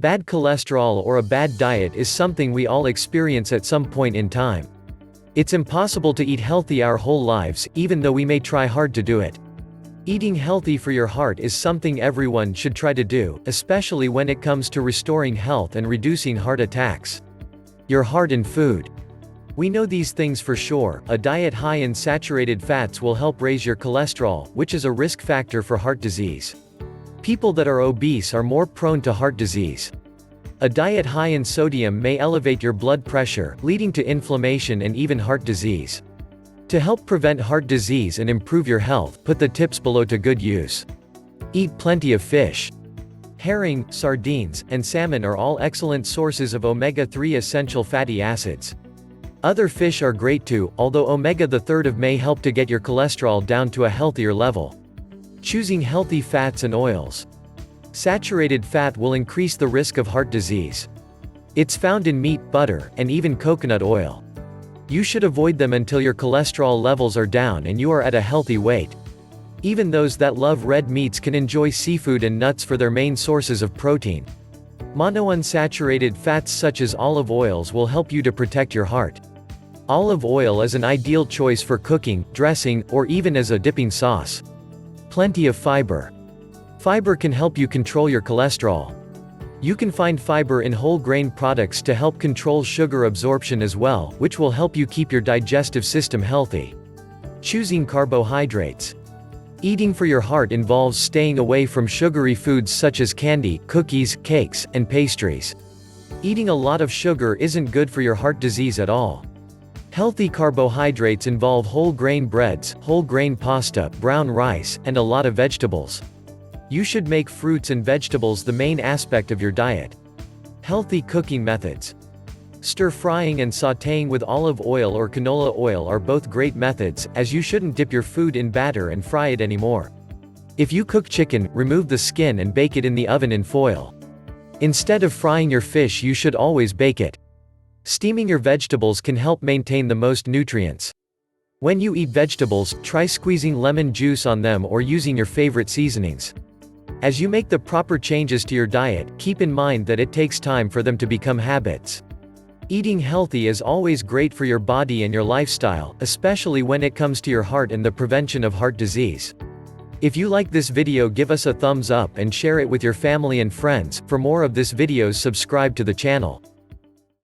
Bad cholesterol or a bad diet is something we all experience at some point in time. It's impossible to eat healthy our whole lives, even though we may try hard to do it. Eating healthy for your heart is something everyone should try to do, especially when it comes to restoring health and reducing heart attacks. Your heart and food. We know these things for sure. A diet high in saturated fats will help raise your cholesterol, which is a risk factor for heart disease. People that are obese are more prone to heart disease. A diet high in sodium may elevate your blood pressure, leading to inflammation and even heart disease. To help prevent heart disease and improve your health, put the tips below to good use. Eat plenty of fish. Herring, sardines, and salmon are all excellent sources of omega-3 essential fatty acids. Other fish are great too, although omega-3 may help to get your cholesterol down to a healthier level. Choosing healthy fats and oils. Saturated fat will increase the risk of heart disease. It's found in meat, butter, and even coconut oil. You should avoid them until your cholesterol levels are down and you are at a healthy weight. Even those that love red meats can enjoy seafood and nuts for their main sources of protein. Monounsaturated fats such as olive oils will help you to protect your heart. Olive oil is an ideal choice for cooking, dressing, or even as a dipping sauce. Plenty of fiber. Fiber can help you control your cholesterol. You can find fiber in whole grain products to help control sugar absorption as well, which will help you keep your digestive system healthy. Choosing carbohydrates. Eating for your heart involves staying away from sugary foods such as candy, cookies, cakes, and pastries. Eating a lot of sugar isn't good for your heart disease at all. Healthy carbohydrates involve whole grain breads, whole grain pasta, brown rice, and a lot of vegetables. You should make fruits and vegetables the main aspect of your diet. Healthy cooking methods. Stir-frying and sautéing with olive oil or canola oil are both great methods, as you shouldn't dip your food in batter and fry it anymore. If you cook chicken, remove the skin and bake it in the oven in foil. Instead of frying your fish, you should always bake it. Steaming your vegetables can help maintain the most nutrients. When you eat vegetables, try squeezing lemon juice on them or using your favorite seasonings. As you make the proper changes to your diet, keep in mind that it takes time for them to become habits. Eating healthy is always great for your body and your lifestyle, especially when it comes to your heart and the prevention of heart disease. If you like this video, give us a thumbs up and share it with your family and friends. For more of this videos, subscribe to the channel.